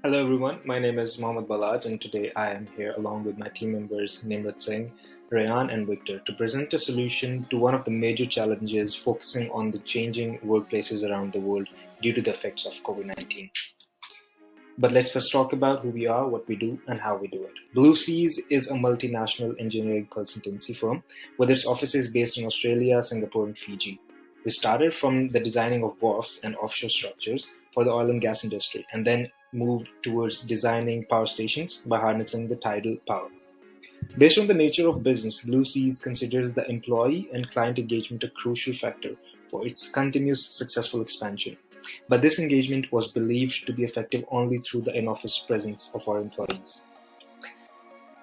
Hello everyone, my name is Mohammad Balaj and today I am here along with my team members Nimrat Singh, Rayan and Victor to present a solution to one of the major challenges focusing on the changing workplaces around the world due to the effects of COVID-19. But let's first talk about who we are, what we do, and how we do it. Blue Seas is a multinational engineering consultancy firm with its offices based in Australia, Singapore, and Fiji. We started from the designing of wharves and offshore structures for the oil and gas industry and then moved towards designing power stations by harnessing the tidal power. Based on the nature of business, Blue Seas considers the employee and client engagement a crucial factor for its continuous successful expansion. But this engagement was believed to be effective only through the in-office presence of our employees.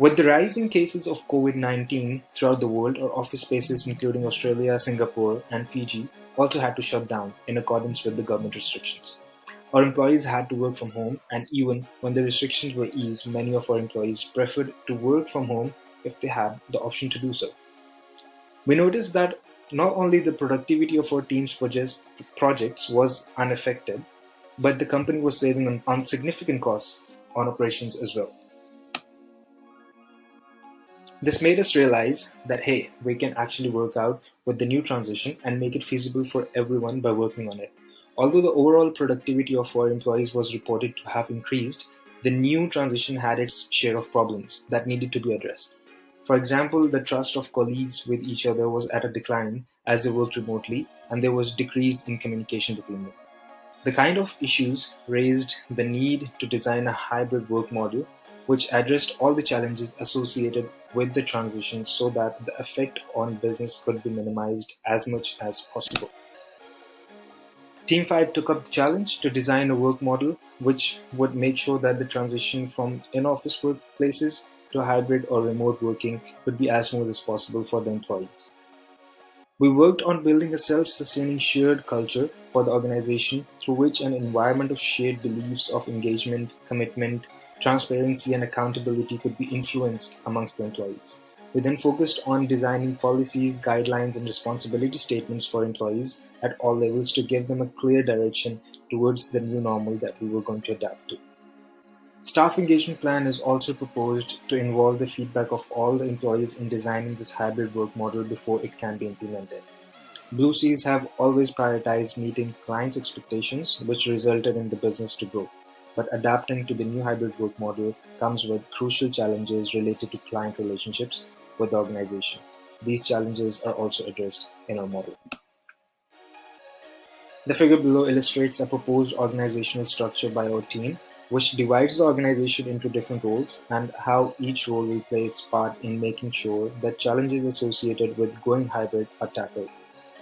With the rise in cases of COVID-19 throughout the world, our office spaces, including Australia, Singapore, and Fiji, also had to shut down in accordance with the government restrictions. Our employees had to work from home, and even when the restrictions were eased, many of our employees preferred to work from home if they had the option to do so. We noticed that not only the productivity of our team's projects was unaffected, but the company was saving on significant costs on operations as well. This made us realize that, hey, we can actually work out with the new transition and make it feasible for everyone by working on it. Although the overall productivity of our employees was reported to have increased, the new transition had its share of problems that needed to be addressed. For example, the trust of colleagues with each other was at a decline as they worked remotely, and there was decrease in communication between them. The kind of issues raised the need to design a hybrid work model which addressed all the challenges associated with the transition so that the effect on business could be minimized as much as possible. Team 5 took up the challenge to design a work model which would make sure that the transition from in-office workplaces to hybrid or remote working would be as smooth as possible for the employees. We worked on building a self-sustaining shared culture for the organization through which an environment of shared beliefs of engagement, commitment, transparency, and accountability could be influenced amongst the employees. We then focused on designing policies, guidelines, and responsibility statements for employees at all levels to give them a clear direction towards the new normal that we were going to adapt to. Staff engagement plan is also proposed to involve the feedback of all the employees in designing this hybrid work model before it can be implemented. Blue Seas have always prioritized meeting clients' expectations, which resulted in the business to grow. But adapting to the new hybrid work model comes with crucial challenges related to client relationships with the organization. These challenges are also addressed in our model. The figure below illustrates a proposed organizational structure by our team, which divides the organization into different roles and how each role will play its part in making sure that challenges associated with going hybrid are tackled.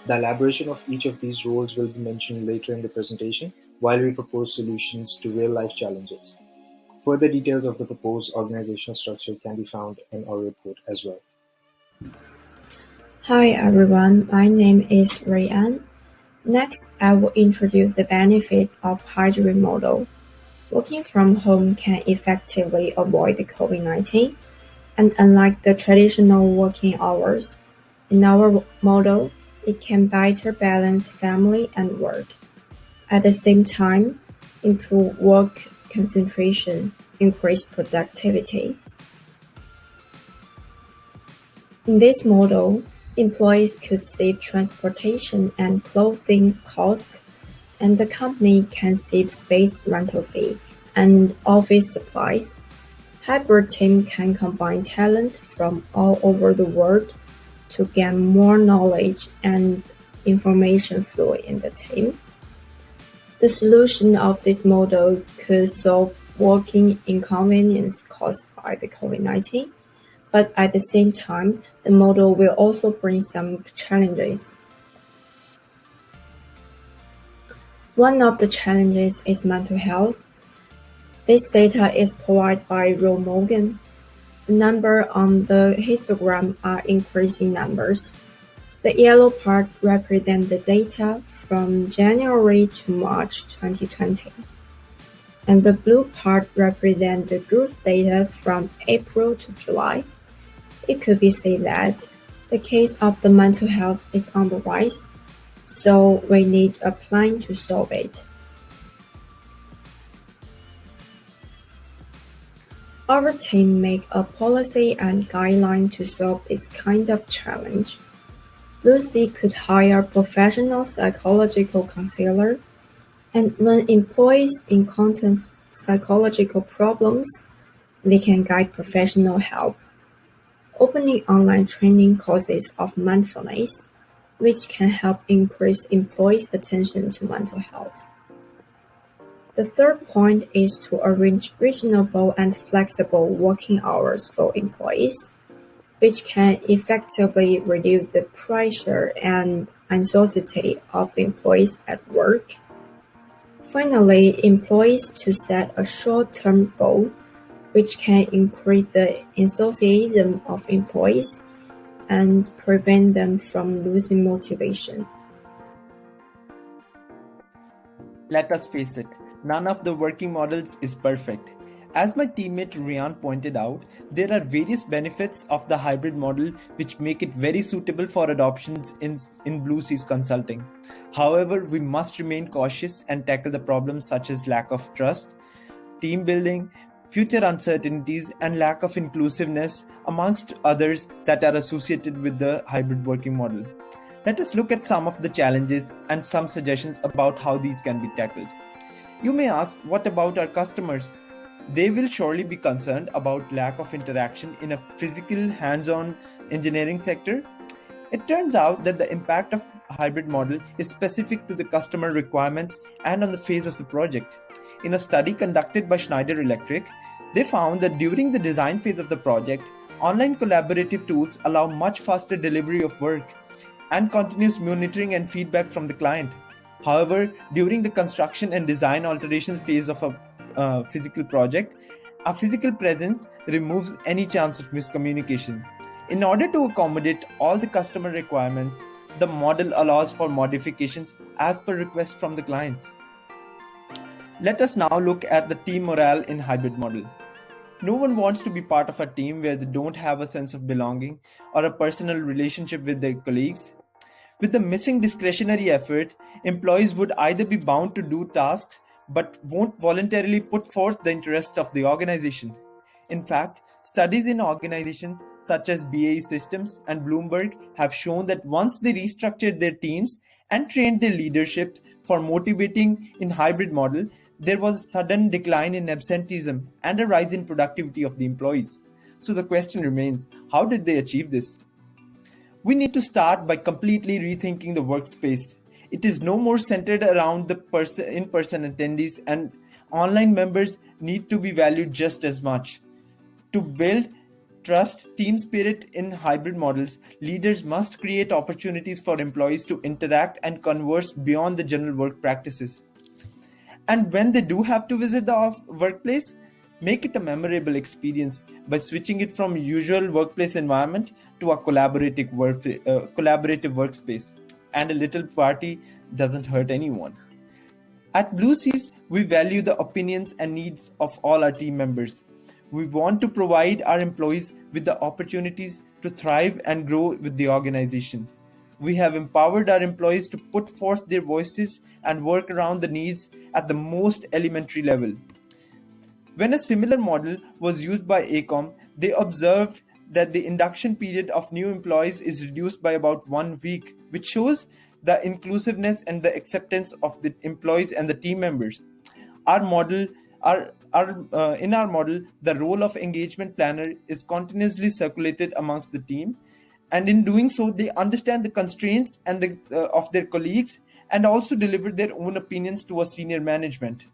The elaboration of each of these roles will be mentioned later in the presentation while we propose solutions to real-life challenges. Further details of the proposed organizational structure can be found in our report as well. Hi everyone, my name is Rayan. Next, I will introduce the benefit of hybrid model. Working from home can effectively avoid the COVID-19, and unlike the traditional working hours, in our model, it can better balance family and work. At the same time, improve work concentration, increase productivity. In this model, employees could save transportation and clothing costs, and the company can save space rental fee and office supplies. Hybrid team can combine talent from all over the world to gain more knowledge and information flow in the team. The solution of this model could solve working inconvenience caused by the COVID-19, but at the same time, the model will also bring some challenges. One of the challenges is mental health. This data is provided by Ro Morgan. The numbers on the histogram are increasing numbers. The yellow part represents the data from January to March 2020, and the blue part represents the growth data from April to July. It could be said that the case of the mental health is on the rise, so we need a plan to solve it. Our team make a policy and guideline to solve this kind of challenge. Lucy could hire professional psychological counselor, and when employees encounter psychological problems, they can get professional help. Opening online training courses of mindfulness, which can help increase employees' attention to mental health. The third point is to arrange reasonable and flexible working hours for employees, which can effectively reduce the pressure and anxiety of employees at work. Finally, employees to set a short-term goal, which can increase the enthusiasm of employees and prevent them from losing motivation. Let us face it, none of the working models is perfect. As my teammate Rian pointed out, there are various benefits of the hybrid model which make it very suitable for adoptions in Blue Seas Consulting. However, we must remain cautious and tackle the problems such as lack of trust, team building, future uncertainties, and lack of inclusiveness, amongst others that are associated with the hybrid working model. Let us look at some of the challenges and some suggestions about how these can be tackled. You may ask, what about our customers? They will surely be concerned about lack of interaction in a physical, hands-on engineering sector. It turns out that the impact of hybrid model is specific to the customer requirements and on the phase of the project. In a study conducted by Schneider Electric, they found that during the design phase of the project, online collaborative tools allow much faster delivery of work and continuous monitoring and feedback from the client. However, during the construction and design alterations phase of a physical project, a physical presence removes any chance of miscommunication. In order to accommodate all the customer requirements, the model allows for modifications as per request from the clients. Let us now look at the team morale in hybrid model. No one wants to be part of a team where they don't have a sense of belonging or a personal relationship with their colleagues. With the missing discretionary effort, employees would either be bound to do tasks but won't voluntarily put forth the interests of the organization. In fact, studies in organizations such as BAE Systems and Bloomberg have shown that once they restructured their teams and trained their leadership for motivating in hybrid model, there was a sudden decline in absenteeism and a rise in productivity of the employees. So the question remains, how did they achieve this? We need to start by completely rethinking the workspace. It is no more centered around the in-person attendees, and online members need to be valued just as much. To build trust, team spirit in hybrid models, leaders must create opportunities for employees to interact and converse beyond the general work practices. And when they do have to visit the workplace, make it a memorable experience by switching it from usual workplace environment to a collaborative workspace. And a little party doesn't hurt anyone. At Blue Seas, we value the opinions and needs of all our team members. We want to provide our employees with the opportunities to thrive and grow with the organization. We have empowered our employees to put forth their voices and work around the needs at the most elementary level. When a similar model was used by AECOM, they observed that the induction period of new employees is reduced by about 1 week, which shows the inclusiveness and the acceptance of the employees and the team members. In our model, the role of engagement planner is continuously circulated amongst the team, and in doing so, they understand the constraints and of their colleagues and also deliver their own opinions to a senior management.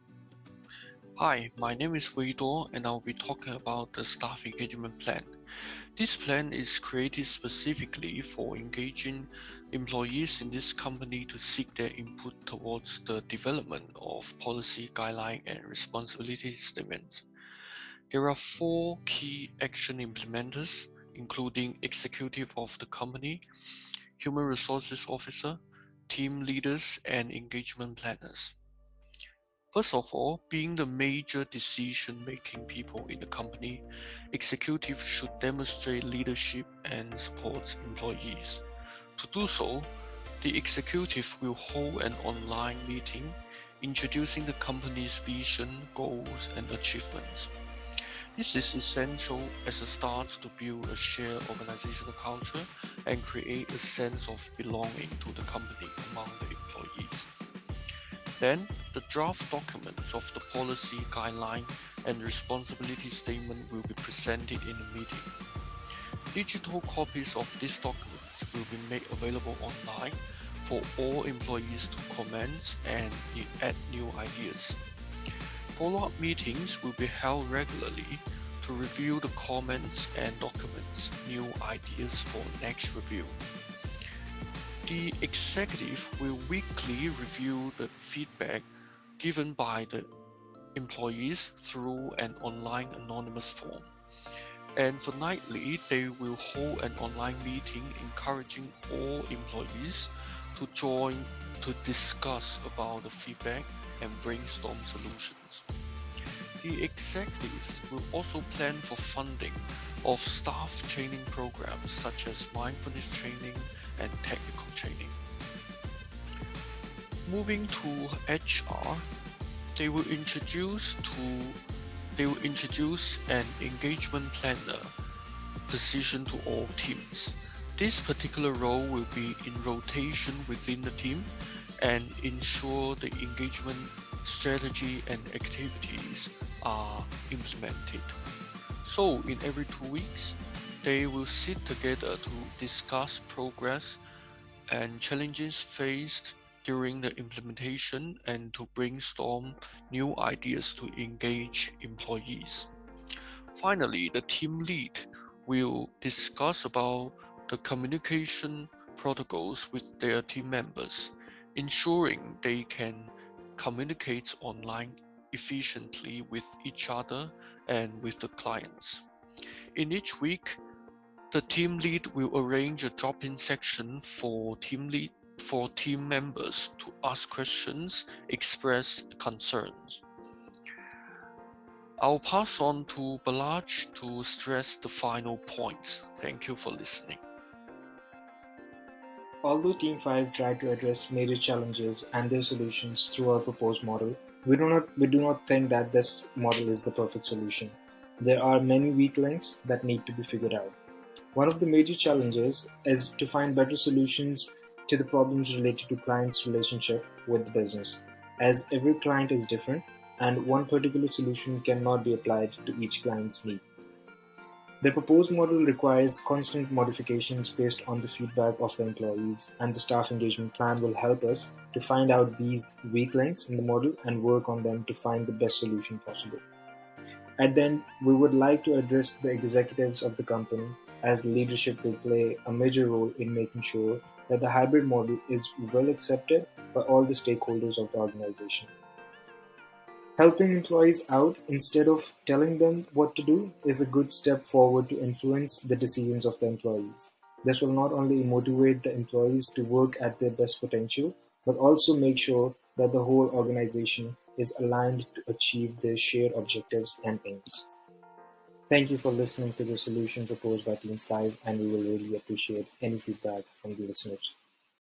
Hi, my name is Wei Duo, and I'll be talking about the staff engagement plan. This plan is created specifically for engaging employees in this company to seek their input towards the development of policy, guideline, and responsibility statements. There are 4 key action implementers, including executive of the company, human resources officer, team leaders, and engagement planners. First of all, being the major decision-making people in the company, executives should demonstrate leadership and support employees. To do so, the executive will hold an online meeting introducing the company's vision, goals, and achievements. This is essential as a start to build a shared organizational culture and create a sense of belonging to the company among the employees. Then, the draft documents of the policy guideline and responsibility statement will be presented in the meeting. Digital copies of these documents will be made available online for all employees to comment and add new ideas. Follow-up meetings will be held regularly to review the comments and documents new ideas for next review. The executive will weekly review the feedback given by the employees through an online anonymous form. And for nightly, they will hold an online meeting encouraging all employees to join to discuss about the feedback and brainstorm solutions. The executives will also plan for funding of staff training programs such as mindfulness training and technical training. Moving to HR, they will introduce an engagement planner position to all teams. This particular role will be in rotation within the team and ensure the engagement strategy and activities are implemented. So, in every 2 weeks, they will sit together to discuss progress and challenges faced during the implementation and to brainstorm new ideas to engage employees. Finally, the team lead will discuss about the communication protocols with their team members, ensuring they can communicate online efficiently with each other and with the clients. In each week, the team lead will arrange a drop-in section for team members to ask questions, express concerns. I'll pass on to Balaj to stress the final points. Thank you for listening. Although Team 5 tried to address major challenges and their solutions through our proposed model, we do not think that this model is the perfect solution. There are many weak links that need to be figured out. One of the major challenges is to find better solutions to the problems related to clients' relationship with the business, as every client is different and one particular solution cannot be applied to each client's needs. The proposed model requires constant modifications based on the feedback of the employees, and the staff engagement plan will help us to find out these weak links in the model and work on them to find the best solution possible. At the end, we would like to address the executives of the company, as leadership will play a major role in making sure that the hybrid model is well accepted by all the stakeholders of the organization. Helping employees out instead of telling them what to do is a good step forward to influence the decisions of the employees. This will not only motivate the employees to work at their best potential, but also make sure that the whole organization is aligned to achieve their shared objectives and aims. Thank you for listening to the solution proposed by Team 5, and we will really appreciate any feedback from the listeners.